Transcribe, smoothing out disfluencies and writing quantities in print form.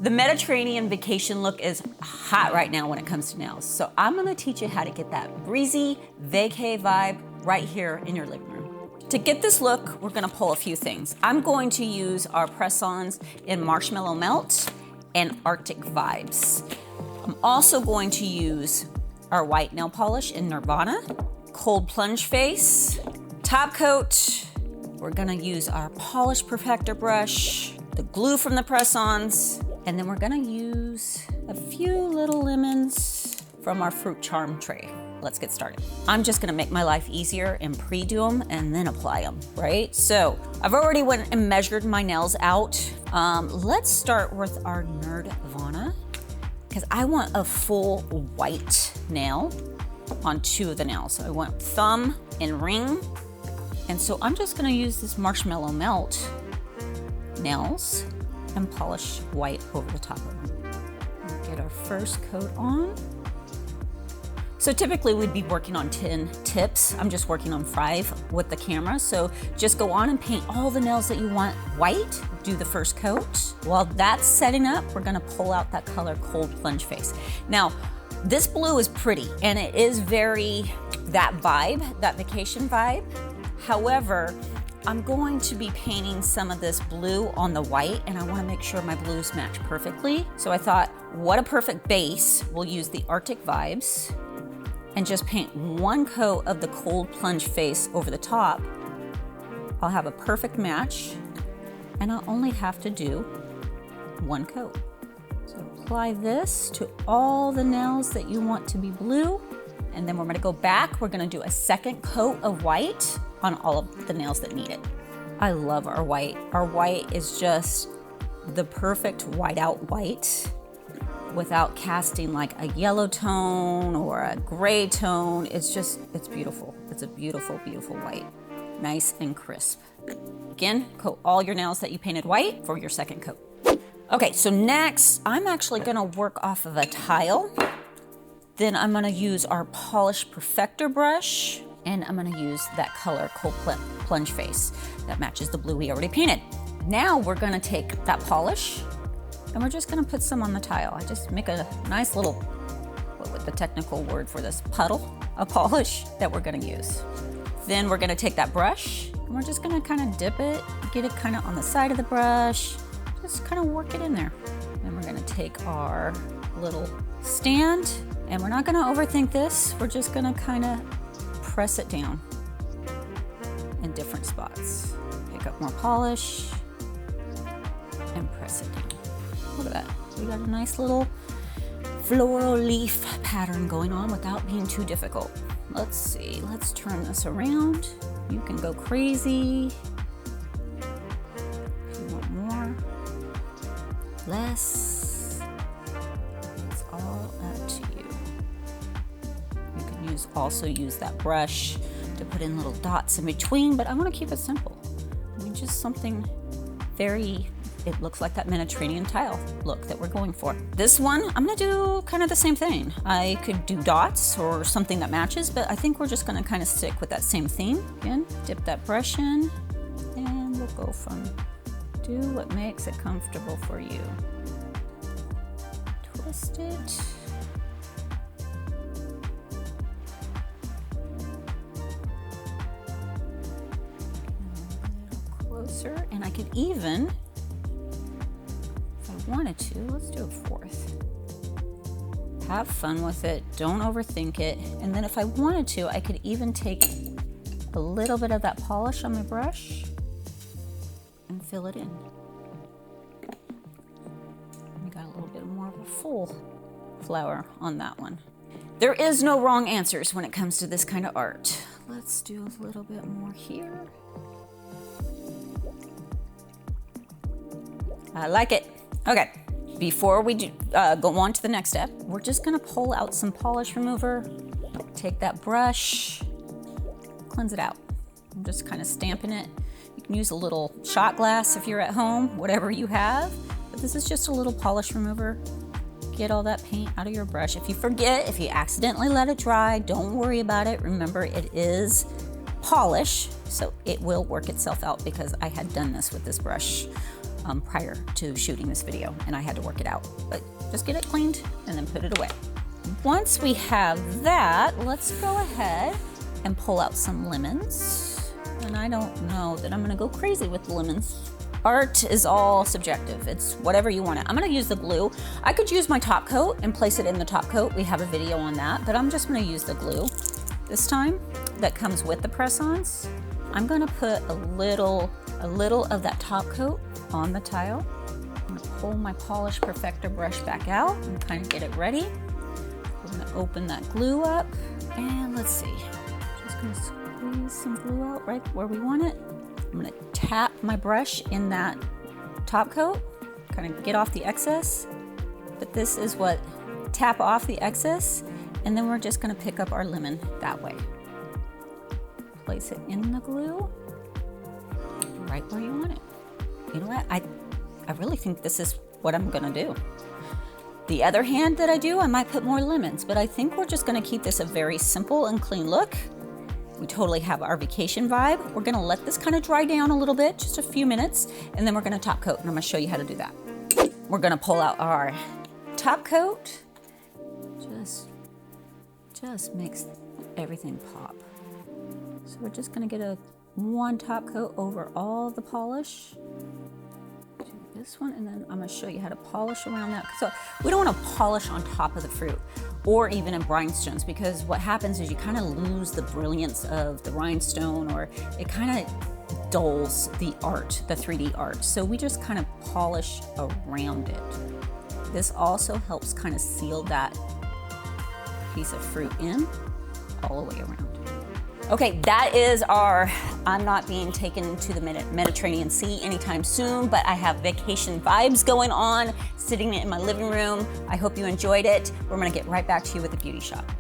The Mediterranean vacation look is hot right now when it comes to nails. So I'm gonna teach you how to get that breezy vacay vibe right here in your living room. To get this look, we're gonna pull a few things. I'm going to use our press-ons in Marshmellow Melt and Arctic Vibes. I'm also going to use our white nail polish in Nerdvana, cold plunge face, top coat. We're gonna use our polish perfector brush, the glue from the press-ons, and then we're gonna use a few little lemons from our fruit charm tray. Let's get started. I'm just gonna make my life easier and pre-do them and then apply them, right? So I've already went and measured my nails out. Let's start with our Nerdvana, because I want a full white nail on two of the nails. So I want thumb and ring. And so I'm just gonna use this Marshmellow Melt nails and polish white over the top of them. Get our first coat on. So typically we'd be working on 10 tips. I'm just working on 5 with the camera. So just go on and paint all the nails that you want white, do the first coat. While that's setting up, we're gonna pull out that color Cold Plunge Face. Now, this blue is pretty and it is very that vibe, that vacation vibe. However, I'm going to be painting some of this blue on the white and I want to make sure my blues match perfectly. So I thought, what a perfect base. We'll use the Artic Vibes and just paint one coat of the Cold Plunge Face over the top. I'll have a perfect match and I'll only have to do one coat. So apply this to all the nails that you want to be blue. And then we're gonna go back. We're gonna do a second coat of white on all of the nails that need it. I love our white. Our white is just the perfect whiteout white without casting like a yellow tone or a gray tone. It's beautiful. It's a beautiful, beautiful white. Nice and crisp. Again, coat all your nails that you painted white for your second coat. Okay, so next, I'm actually gonna work off of a tile. Then I'm gonna use our Polish Perfector brush and I'm gonna use that color Cold Plunge Face that matches the blue we already painted. Now we're gonna take that polish and we're just gonna put some on the tile. I just make a nice little, what would the technical word for this, puddle of polish that we're gonna use. Then we're gonna take that brush and we're just gonna kind of dip it, get it kind of on the side of the brush, just kind of work it in there. Then we're gonna take our little stand and we're not gonna overthink this. We're just gonna kind of press it down in different spots. Pick up more polish and press it down. Look at that. We got a nice little floral leaf pattern going on without being too difficult. Let's see, let's turn this around. You can go crazy. If you want more, less. It's all up to you. You can also use that brush to put in little dots in between, but I want to keep it simple. I mean, just something very, it looks like that Mediterranean tile look that we're going for. This one, I'm gonna do kind of the same thing. I could do dots or something that matches, but I think we're just gonna kind of stick with that same theme. Again, dip that brush in, and we'll go from do what makes it comfortable for you. Twist it. Closer, and I could even, if I wanted to, let's do a fourth. Have fun with it, don't overthink it, and then if I wanted to, I could even take a little bit of that polish on my brush and fill it in. We got a little bit more of a full flower on that one. There is no wrong answers when it comes to this kind of art. Let's do a little bit more here. I like it. Okay, before we go on to the next step, we're just gonna pull out some polish remover, take that brush, cleanse it out. I'm just kind of stamping it. You can use a little shot glass if you're at home, whatever you have, but this is just a little polish remover. Get all that paint out of your brush. If you forget, if you accidentally let it dry, don't worry about it. Remember, it is polish, so it will work itself out because I had done this with this brush prior to shooting this video, and I had to work it out. But just get it cleaned and then put it away. Once we have that, let's go ahead and pull out some lemons. And I don't know that I'm gonna go crazy with the lemons. Art is all subjective. It's whatever you want it. I'm gonna use the glue. I could use my top coat and place it in the top coat. We have a video on that, but I'm just gonna use the glue this time that comes with the press-ons. I'm gonna put a little of that top coat on the tile. I'm gonna pull my Polish Perfector brush back out and kind of get it ready. We're gonna open that glue up, and let's see. Just gonna squeeze some glue out right where we want it. I'm gonna tap my brush in that top coat, kind of get off the excess. But this is what, tap off the excess, and then we're just gonna pick up our lemon that way. Place it in the glue, right where you want it. You know what, I really think this is what I'm gonna do. The other hand that I do, I might put more lemons, but I think we're just gonna keep this a very simple and clean look. We totally have our vacation vibe. We're gonna let this kind of dry down a little bit, just a few minutes, and then we're gonna top coat, and I'm gonna show you how to do that. We're gonna pull out our top coat. Just makes everything pop. So we're just gonna get one top coat over all the polish. Do this one, and then I'm gonna show you how to polish around that. So we don't wanna polish on top of the fruit, or even in rhinestones, because what happens is you kind of lose the brilliance of the rhinestone, or it kind of dulls the art, the 3D art. So we just kind of polish around it. This also helps kind of seal that piece of fruit in all the way around. Okay, that is our, I'm not being taken to the Mediterranean Sea anytime soon, but I have vacation vibes going on, sitting in my living room. I hope you enjoyed it. We're gonna get right back to you with the beauty shop.